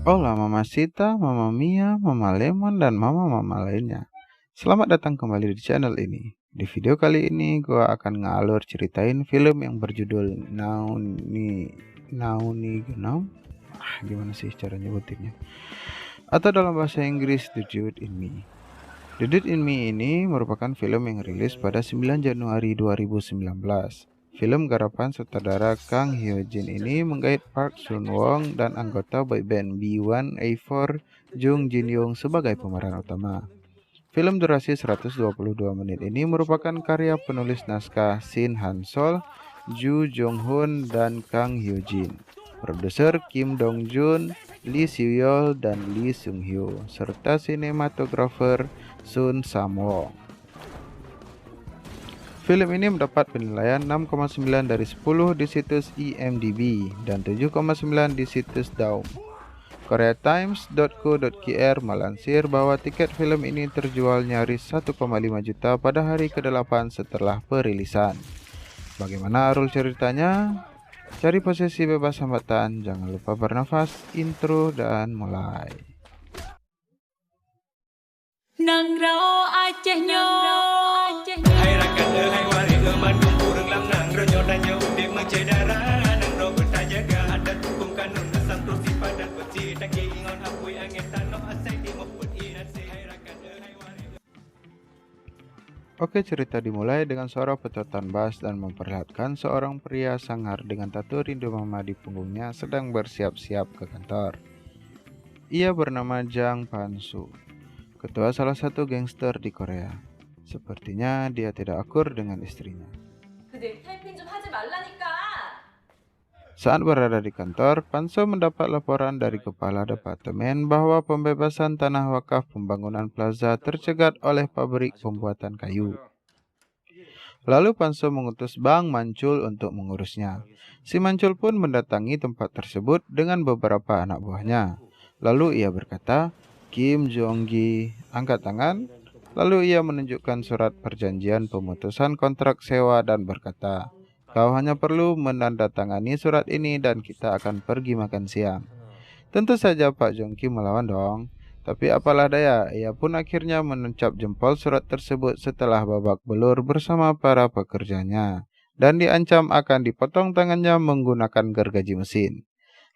Hola Mama Sita, Mama Mia, Mama Lemon, dan Mama-Mama lainnya. Selamat datang kembali di channel ini. Di video kali ini gua akan ngalur ceritain film yang berjudul Nauni Genome. Gimana sih cara nyebutinnya? Atau dalam bahasa Inggris The Dude in Me. The Dude in Me ini merupakan film yang rilis pada 9 Januari 2019. Film garapan sutradara Kang Hyo Jin ini menggait Park Sun Wong dan anggota boyband B1A4 Jung Jin Young sebagai pemeran utama. Film durasi 122 menit ini merupakan karya penulis naskah Shin Han Sol, Ju Jong Hoon, dan Kang Hyo Jin. Produser Kim Dong Jun, Lee Soo Yeol, dan Lee Sung Hyo, serta sinematografer Sun Sam Wong. Film ini mendapat penilaian 6,9 dari 10 di situs IMDb dan 7,9 di situs Daum. KoreaTimes.co.kr melansir bahwa tiket film ini terjual nyaris 1,5 juta pada hari ke-8 setelah perilisan. Bagaimana alur ceritanya? Cari posisi bebas hambatan, jangan lupa bernafas, intro dan mulai. Oke, cerita dimulai dengan suara petotan bass dan memperlihatkan seorang pria sangar dengan tato rindu mama di punggungnya sedang bersiap-siap ke kantor. Ia bernama Jang Pan-soo, ketua salah satu gangster di Korea. Sepertinya dia tidak akur dengan istrinya. Saat berada di kantor, Pan-soo mendapat laporan dari kepala departemen bahwa pembebasan tanah wakaf pembangunan plaza tercegat oleh pabrik pembuatan kayu. Lalu Pan-soo mengutus Bang Mancul untuk mengurusnya. Si Mancul pun mendatangi tempat tersebut dengan beberapa anak buahnya. Lalu ia berkata, "Kim Jong-gi, angkat tangan." Lalu ia menunjukkan surat perjanjian pemutusan kontrak sewa dan berkata, "Kau hanya perlu menandatangani surat ini dan kita akan pergi makan siang." Tentu saja Pak Jongki melawan dong. Tapi apalah daya, ia pun akhirnya menancap jempol surat tersebut setelah babak belur bersama para pekerjanya. Dan diancam akan dipotong tangannya menggunakan gergaji mesin.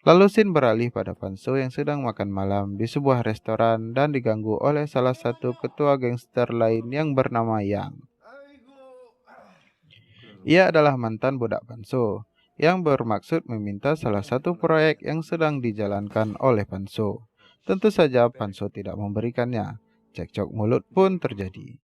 Lalu Sin beralih pada Pan-soo yang sedang makan malam di sebuah restoran dan diganggu oleh salah satu ketua gangster lain yang bernama Yang. Ia adalah mantan budak Pan-soo yang bermaksud meminta salah satu proyek yang sedang dijalankan oleh Pan-soo. Tentu saja Pan-soo tidak memberikannya. Cekcok mulut pun terjadi.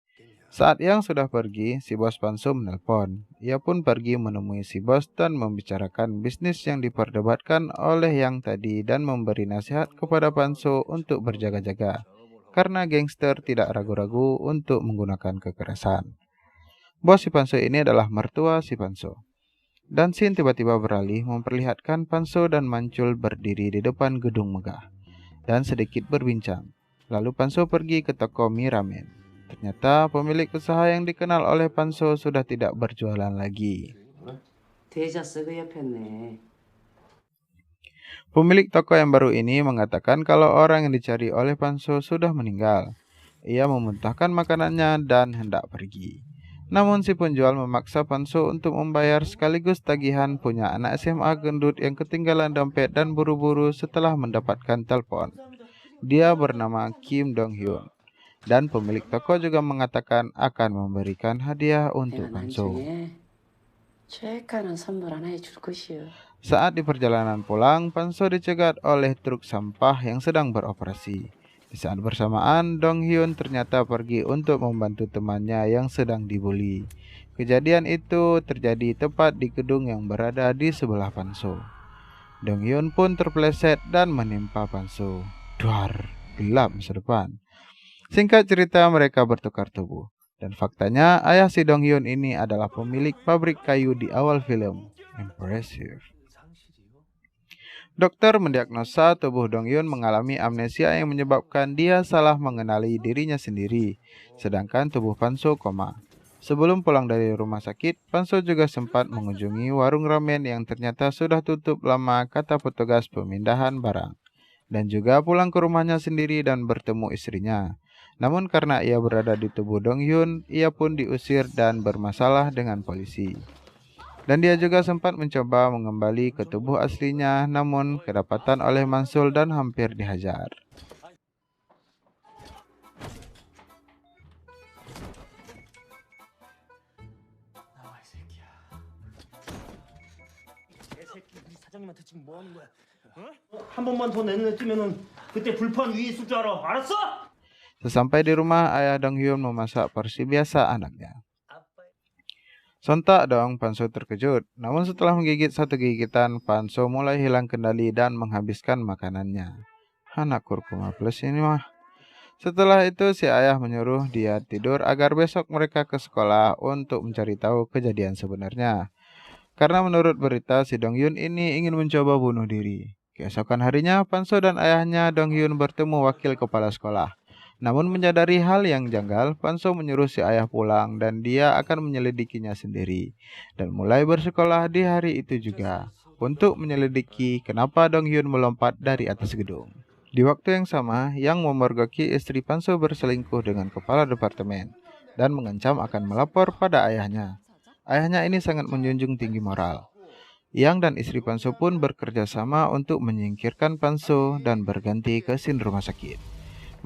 Saat Yang sudah pergi, si bos Pan-soo menelpon. Ia pun pergi menemui si bos dan membicarakan bisnis yang diperdebatkan oleh Yang tadi dan memberi nasihat kepada Pan-soo untuk berjaga-jaga. Karena gangster tidak ragu-ragu untuk menggunakan kekerasan. Bos si Pan-soo ini adalah mertua si Pan-soo. Dan Sin tiba-tiba beralih memperlihatkan Pan-soo dan Mancul berdiri di depan gedung megah dan sedikit berbincang. Lalu Pan-soo pergi ke toko mie ramen. Ternyata pemilik usaha yang dikenal oleh Pan-soo sudah tidak berjualan lagi. Pemilik toko yang baru ini mengatakan kalau orang yang dicari oleh Pan-soo sudah meninggal. Ia memuntahkan makanannya dan hendak pergi. Namun si penjual memaksa Pan-soo untuk membayar sekaligus tagihan punya anak SMA gendut yang ketinggalan dompet dan buru-buru setelah mendapatkan telepon. Dia bernama Kim Dong Hyun. Dan pemilik toko juga mengatakan akan memberikan hadiah untuk Pan-soo. Saat di perjalanan pulang, Pan-soo dicegat oleh truk sampah yang sedang beroperasi. Di saat bersamaan, Dong Hyun ternyata pergi untuk membantu temannya yang sedang dibully. Kejadian itu terjadi tepat di gedung yang berada di sebelah Pan-soo. Dong Hyun pun terpeleset dan menimpa Pan-soo. Duar, gelap masa depan. Singkat cerita, mereka bertukar tubuh. Dan faktanya, ayah si Dong Hyun ini adalah pemilik pabrik kayu di awal film. Impressive. Dokter mendiagnosa tubuh Dong Hyun mengalami amnesia yang menyebabkan dia salah mengenali dirinya sendiri, sedangkan tubuh Pan-soo koma. Sebelum pulang dari rumah sakit, Pan-soo juga sempat mengunjungi warung ramen yang ternyata sudah tutup lama, kata petugas pemindahan barang. dan juga pulang ke rumahnya sendiri dan bertemu istrinya. Namun karena ia berada di tubuh Dong Hyun, ia pun diusir dan bermasalah dengan polisi. Dan dia juga sempat mencoba mengembali ke tubuh aslinya, namun kedapatan oleh Mansul dan hampir dihajar. 사장님한테 지금 뭐 하는 거야? 한 번만 더 내 눈에 띄면은 그때 불판 위에 있을 줄 알아. 알았어? Sesampai di rumah, ayah Dong Hyun memasak porsi biasa anaknya. Sontak dong Panso terkejut, namun setelah menggigit satu gigitan, Panso mulai hilang kendali dan menghabiskan makanannya. Anak kurkuma plus ini mah. Setelah itu si ayah menyuruh dia tidur agar besok mereka ke sekolah untuk mencari tahu kejadian sebenarnya. Karena menurut berita si Dong Hyun ini ingin mencoba bunuh diri. Keesokan harinya, Panso dan ayahnya Dong Hyun bertemu wakil kepala sekolah. Namun menyadari hal yang janggal, Panso menyuruh si ayah pulang dan dia akan menyelidikinya sendiri. Dan mulai bersekolah di hari itu juga untuk menyelidiki kenapa Dong Hyun melompat dari atas gedung. Di waktu yang sama, Yang memergoki istri Panso berselingkuh dengan kepala departemen dan mengancam akan melapor pada ayahnya. Ayahnya ini sangat menjunjung tinggi moral. Yang dan istri Panso pun bekerja sama untuk menyingkirkan Panso dan berganti ke scene rumah sakit.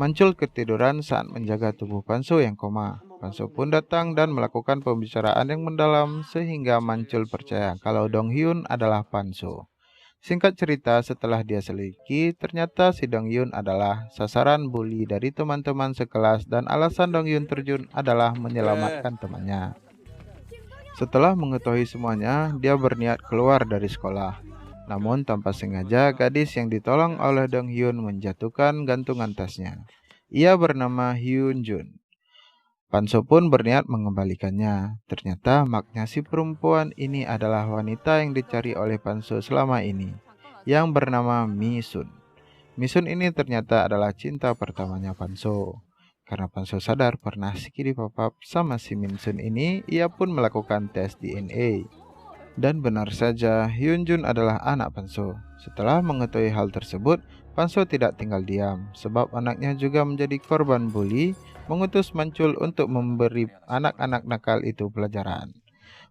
Mancul ketiduran saat menjaga tubuh Panso yang koma. Panso pun datang dan melakukan pembicaraan yang mendalam sehingga Mancul percaya kalau Dong Hyun adalah Panso. Singkat cerita, setelah dia selidiki, ternyata si Dong Hyun adalah sasaran bully dari teman-teman sekelas dan alasan Dong Hyun terjun adalah menyelamatkan temannya. Setelah mengetahui semuanya, dia berniat keluar dari sekolah. Namun tanpa sengaja, gadis yang ditolong oleh Dong Hyun menjatuhkan gantungan tasnya. Ia bernama Hyun Jun. Panso pun berniat mengembalikannya. Ternyata maknya si perempuan ini adalah wanita yang dicari oleh Panso selama ini, yang bernama Mi Sun. Mi Sun ini ternyata adalah cinta pertamanya Panso. Karena Panso sadar pernah sikidi papap sama si Min Sun ini, ia pun melakukan tes DNA. Dan benar saja, Hyun Jun adalah anak Panso. Setelah mengetahui hal tersebut, Panso tidak tinggal diam, sebab anaknya juga menjadi korban bully, mengutus Mancul untuk memberi anak-anak nakal itu pelajaran.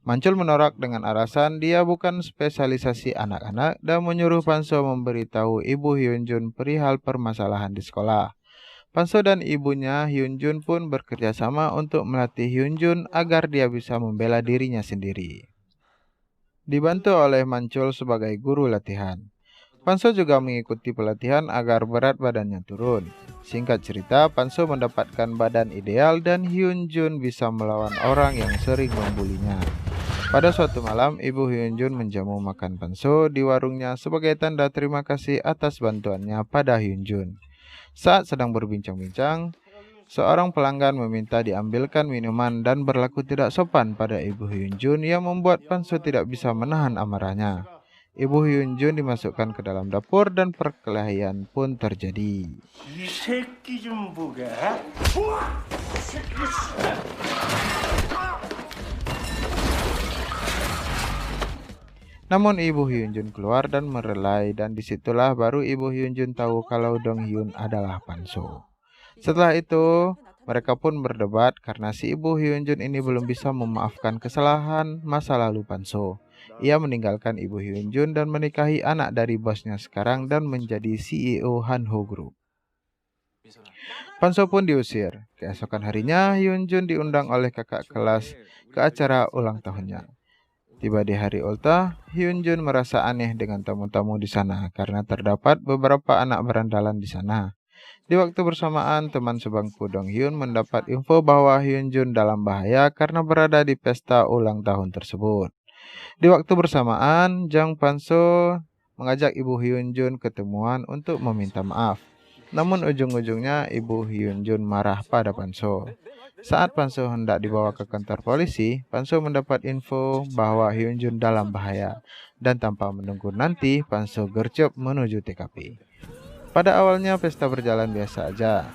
Mancul menolak dengan alasan dia bukan spesialisasi anak-anak dan menyuruh Panso memberitahu ibu Hyun Jun perihal permasalahan di sekolah. Panso dan ibunya Hyun Jun pun bekerja sama untuk melatih Hyun Jun agar dia bisa membela dirinya sendiri. Dibantu oleh Mancul sebagai guru latihan. Panso juga mengikuti pelatihan agar berat badannya turun. Singkat cerita, Panso mendapatkan badan ideal dan Hyun Jun bisa melawan orang yang sering membulinya. Pada suatu malam, ibu Hyun Jun menjamu makan Panso di warungnya sebagai tanda terima kasih atas bantuannya pada Hyun Jun. Saat sedang berbincang-bincang, seorang pelanggan meminta diambilkan minuman dan berlaku tidak sopan pada ibu Hyun Jun yang membuat Panso tidak bisa menahan amarahnya. Ibu Hyun Jun dimasukkan ke dalam dapur dan perkelahian pun terjadi. Namun ibu Hyun Jun keluar dan merelai dan disitulah baru ibu Hyun Jun tahu kalau Dong Hyun adalah Panso. Setelah itu, mereka pun berdebat karena si ibu Hyun Jun ini belum bisa memaafkan kesalahan masa lalu Panso. Ia meninggalkan ibu Hyun Jun dan menikahi anak dari bosnya sekarang dan menjadi CEO Hanho Group. Panso pun diusir. Keesokan harinya, Hyun Jun diundang oleh kakak kelas ke acara ulang tahunnya. Tiba di hari ultah, Hyun Jun merasa aneh dengan tamu-tamu di sana karena terdapat beberapa anak berandalan di sana. Di waktu bersamaan, teman sebangku Dong Hyun mendapat info bahwa Hyun Jun dalam bahaya karena berada di pesta ulang tahun tersebut. Di waktu bersamaan, Jang Panso mengajak ibu Hyun Jun ketemuan untuk meminta maaf. Namun ujung-ujungnya ibu Hyun Jun marah pada Panso. Saat Panso hendak dibawa ke kantor polisi, Panso mendapat info bahwa Hyun Jun dalam bahaya. Dan tanpa menunggu nanti, Panso gercep menuju TKP. Pada awalnya pesta berjalan biasa aja.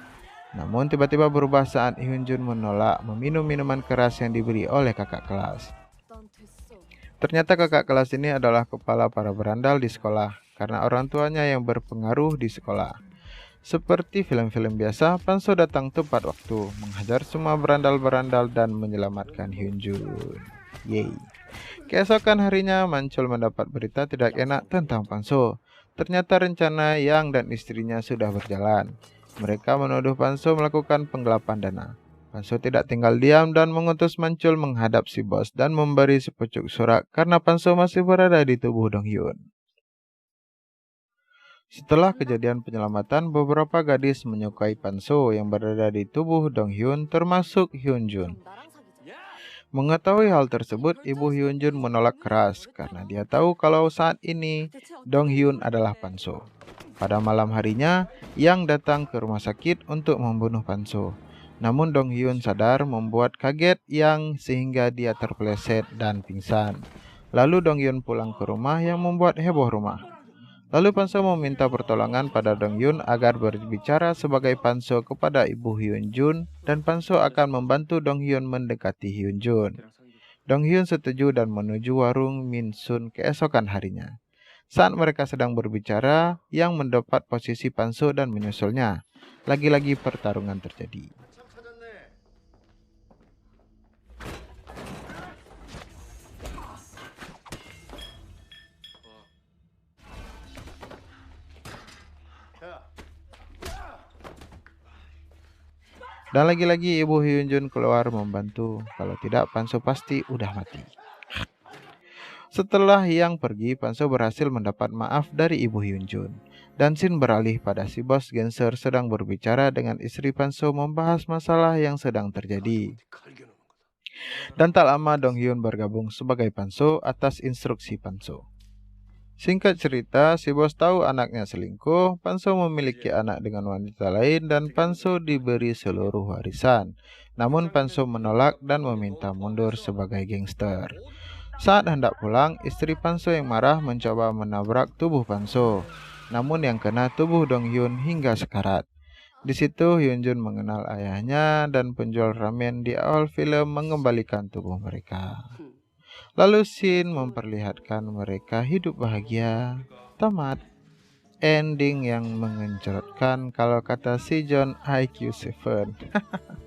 Namun tiba-tiba berubah saat Hyun Jun menolak meminum minuman keras yang diberi oleh kakak kelas. Ternyata kakak kelas ini adalah kepala para berandal di sekolah. karena orang tuanya yang berpengaruh di sekolah. Seperti film-film biasa, Panso datang tepat waktu, menghajar semua berandal-berandal dan menyelamatkan Hyunjun. Yeay. Keesokan harinya, Mancul mendapat berita tidak enak tentang Panso. Ternyata rencana Yang dan istrinya sudah berjalan. Mereka menuduh Panso melakukan penggelapan dana. Panso tidak tinggal diam dan mengutus Mancul menghadap si bos dan memberi sepucuk surat karena Panso masih berada di tubuh Dong Hyun. Setelah kejadian penyelamatan, beberapa gadis menyukai Panso yang berada di tubuh Dong Hyun, termasuk Hyunjun. Mengetahui hal tersebut, ibu Hyunjun menolak keras karena dia tahu kalau saat ini Dong Hyun adalah Panso. Pada malam harinya, Yang datang ke rumah sakit untuk membunuh Panso. Namun Dong Hyun sadar membuat kaget Yang sehingga dia terpeleset dan pingsan. Lalu Dong Hyun pulang ke rumah yang membuat heboh rumah. Lalu Panso meminta pertolongan pada Dong Hyun agar berbicara sebagai Panso kepada ibu Hyunjun dan Panso akan membantu Dong Hyun mendekati Hyunjun. Dong Hyun setuju dan menuju warung Min Sun keesokan harinya. Saat mereka sedang berbicara, Yang mendapat posisi Panso dan menyusulnya. Lagi-lagi pertarungan terjadi. Dan lagi-lagi ibu Hyunjun keluar membantu. Kalau tidak, Panso pasti udah mati. Setelah Yang pergi, Panso berhasil mendapat maaf dari ibu Hyunjun. Dan scene beralih pada si bos Genser sedang berbicara dengan istri Panso membahas masalah yang sedang terjadi. Dan tak lama Dong Hyun bergabung sebagai Panso atas instruksi Panso. Singkat cerita, si bos tahu anaknya selingkuh, Panso memiliki anak dengan wanita lain dan Panso diberi seluruh warisan. Namun Panso menolak dan meminta mundur sebagai gangster. Saat hendak pulang, istri Panso yang marah mencoba menabrak tubuh Panso. Namun yang kena tubuh Dong Hyun hingga sekarat. Di situ Hyunjun mengenal ayahnya dan penjual ramen di awal film mengembalikan tubuh mereka. Lalu scene memperlihatkan mereka hidup bahagia. Tamat. Ending yang mengencerotkan kalau kata si John IQ 7.